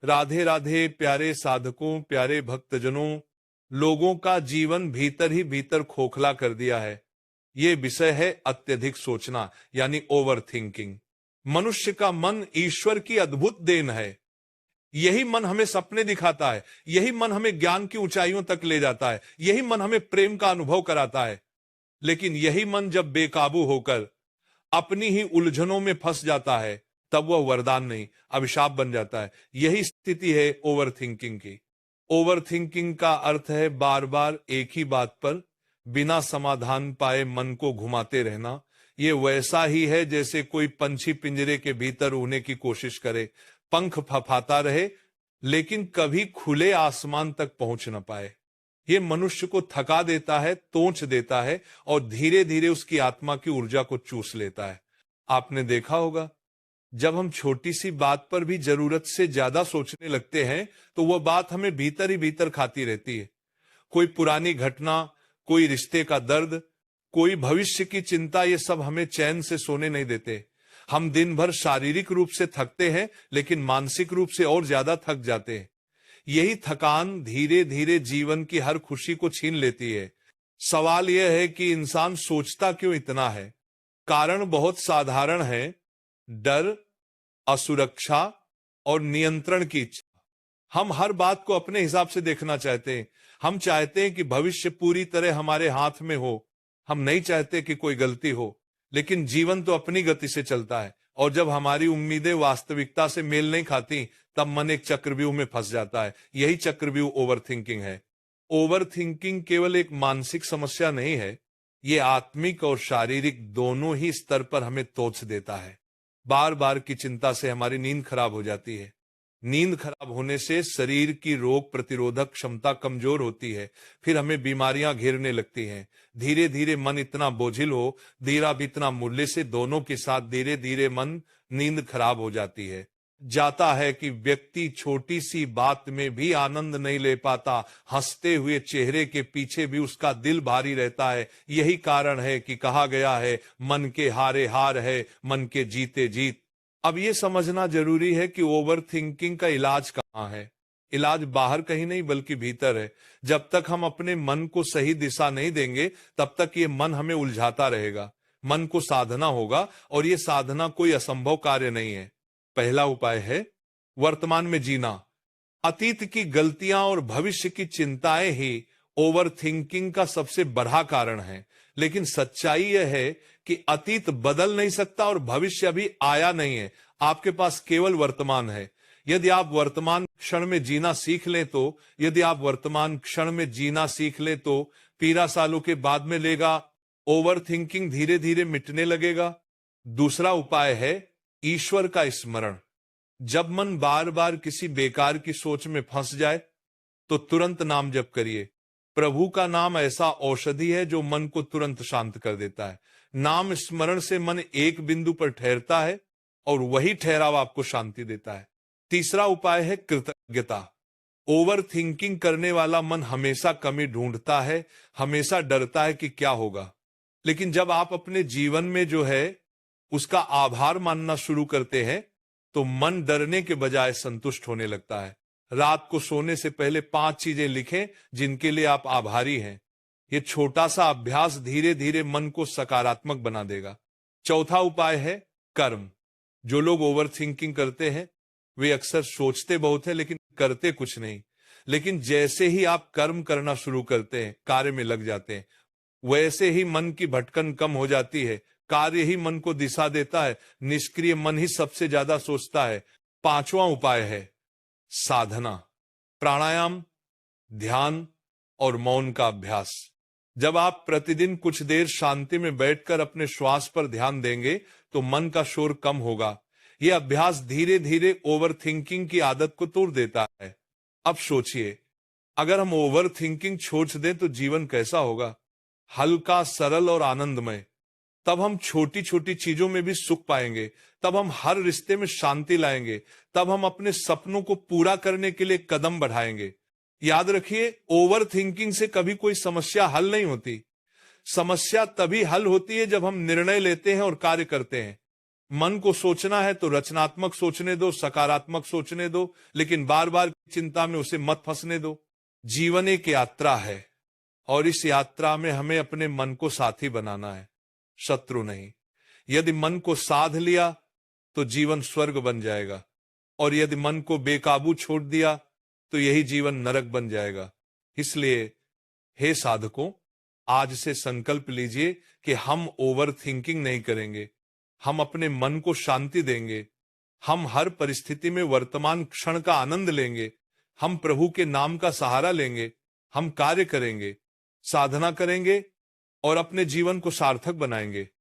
राधे राधे प्यारे साधकों, प्यारे भक्तजनों, लोगों का जीवन भीतर ही भीतर खोखला कर दिया है। ये विषय है अत्यधिक सोचना, यानी ओवर थिंकिंग। मनुष्य का मन ईश्वर की अद्भुत देन है। यही मन हमें सपने दिखाता है, यही मन हमें ज्ञान की ऊंचाइयों तक ले जाता है, यही मन हमें प्रेम का अनुभव कराता है। लेकिन यही मन जब बेकाबू होकर अपनी ही उलझनों में फंस जाता है, तब वह वरदान नहीं, अभिशाप बन जाता है। यही स्थिति है ओवर थिंकिंग की। ओवर थिंकिंग का अर्थ है बार बार एक ही बात पर बिना समाधान पाए मन को घुमाते रहना। ये वैसा ही है जैसे कोई पंछी पिंजरे के भीतर उड़ने की कोशिश करे, पंख फफाता रहे लेकिन कभी खुले आसमान तक पहुंच न पाए। ये मनुष्य को थका देता है, तोंच देता है और धीरे धीरे उसकी आत्मा की ऊर्जा को चूस लेता है। आपने देखा होगा, जब हम छोटी सी बात पर भी जरूरत से ज्यादा सोचने लगते हैं तो वह बात हमें भीतर ही भीतर खाती रहती है। कोई पुरानी घटना, कोई रिश्ते का दर्द, कोई भविष्य की चिंता, ये सब हमें चैन से सोने नहीं देते। हम दिन भर शारीरिक रूप से थकते हैं लेकिन मानसिक रूप से और ज्यादा थक जाते हैं। यही थकान धीरे धीरे जीवन की हर खुशी को छीन लेती है। सवाल यह है कि इंसान सोचता क्यों इतना है? कारण बहुत साधारण है, डर, असुरक्षा और नियंत्रण की इच्छा। हम हर बात को अपने हिसाब से देखना चाहते हैं। हम चाहते हैं कि भविष्य पूरी तरह हमारे हाथ में हो। हम नहीं चाहते कि कोई गलती हो, लेकिन जीवन तो अपनी गति से चलता है और जब हमारी उम्मीदें वास्तविकता से मेल नहीं खाती तब मन एक चक्रव्यूह में फंस जाता है। यही चक्रव्यूह ओवर थिंकिंग है। ओवर थिंकिंग केवल एक मानसिक समस्या नहीं है, ये आत्मिक और शारीरिक दोनों ही स्तर पर हमें तोच देता है। बार बार की चिंता से हमारी नींद खराब हो जाती है। नींद खराब होने से शरीर की रोग प्रतिरोधक क्षमता कमजोर होती है, फिर हमें बीमारियां घेरने लगती हैं। धीरे धीरे मन इतना बोझिल हो, धीरा भी इतना मूल्य से दोनों के साथ धीरे धीरे मन नींद खराब हो जाती है। जाता है कि व्यक्ति छोटी सी बात में भी आनंद नहीं ले पाता। हंसते हुए चेहरे के पीछे भी उसका दिल भारी रहता है। यही कारण है कि कहा गया है, मन के हारे हार है, मन के जीते जीत। अब ये समझना जरूरी है कि ओवर थिंकिंग का इलाज कहाँ है। इलाज बाहर कहीं नहीं बल्कि भीतर है। जब तक हम अपने मन को सही दिशा नहीं देंगे तब तक ये मन हमें उलझाता रहेगा। मन को साधना होगा और ये साधना कोई असंभव कार्य नहीं है। पहला उपाय है वर्तमान में जीना। अतीत की गलतियां और भविष्य की चिंताएं ही ओवर थिंकिंग का सबसे बड़ा कारण है। लेकिन सच्चाई यह है कि अतीत बदल नहीं सकता और भविष्य अभी आया नहीं है। आपके पास केवल वर्तमान है। यदि आप वर्तमान क्षण में जीना सीख लें तो पीरा सालों के बाद में लेगा, ओवर थिंकिंग धीरे धीरे मिटने लगेगा। दूसरा उपाय है ईश्वर का स्मरण। जब मन बार बार किसी बेकार की सोच में फंस जाए तो तुरंत नाम जप करिए। प्रभु का नाम ऐसा औषधि है जो मन को तुरंत शांत कर देता है। नाम स्मरण से मन एक बिंदु पर ठहरता है और वही ठहराव आपको शांति देता है। तीसरा उपाय है कृतज्ञता। ओवर थिंकिंग करने वाला मन हमेशा कमी ढूंढता है, हमेशा डरता है कि क्या होगा। लेकिन जब आप अपने जीवन में जो है उसका आभार मानना शुरू करते हैं तो मन डरने के बजाय संतुष्ट होने लगता है। रात को सोने से पहले 5 चीजें लिखें जिनके लिए आप आभारी हैं। यह छोटा सा अभ्यास धीरे धीरे मन को सकारात्मक बना देगा। चौथा उपाय है कर्म। जो लोग ओवर थिंकिंग करते हैं वे अक्सर सोचते बहुत है लेकिन करते कुछ नहीं। लेकिन जैसे ही आप कर्म करना शुरू करते हैं, कार्य में लग जाते हैं, वैसे ही मन की भटकन कम हो जाती है। कार्य ही मन को दिशा देता है, निष्क्रिय मन ही सबसे ज्यादा सोचता है। पांचवा उपाय है साधना। प्राणायाम, ध्यान और मौन का अभ्यास। जब आप प्रतिदिन कुछ देर शांति में बैठकर अपने श्वास पर ध्यान देंगे तो मन का शोर कम होगा। यह अभ्यास धीरे धीरे ओवर थिंकिंग की आदत को तोड़ देता है। अब सोचिए, अगर हम ओवर थिंकिंग छोड़ दें तो जीवन कैसा होगा? हल्का, सरल और आनंदमय। तब हम छोटी छोटी चीजों में भी सुख पाएंगे, तब हम हर रिश्ते में शांति लाएंगे, तब हम अपने सपनों को पूरा करने के लिए कदम बढ़ाएंगे। याद रखिए, ओवर थिंकिंग से कभी कोई समस्या हल नहीं होती। समस्या तभी हल होती है जब हम निर्णय लेते हैं और कार्य करते हैं। मन को सोचना है तो रचनात्मक सोचने दो, सकारात्मक सोचने दो, लेकिन बार बार चिंता में उसे मत फंसने दो। जीवन एक यात्रा है और इस यात्रा में हमें अपने मन को साथी बनाना है, शत्रु नहीं। यदि मन को साध लिया तो जीवन स्वर्ग बन जाएगा, और यदि मन को बेकाबू छोड़ दिया तो यही जीवन नरक बन जाएगा। इसलिए हे साधकों, आज से संकल्प लीजिए कि हम ओवर थिंकिंग नहीं करेंगे, हम अपने मन को शांति देंगे, हम हर परिस्थिति में वर्तमान क्षण का आनंद लेंगे, हम प्रभु के नाम का सहारा लेंगे, हम कार्य करेंगे, साधना करेंगे और अपने जीवन को सार्थक बनाएंगे।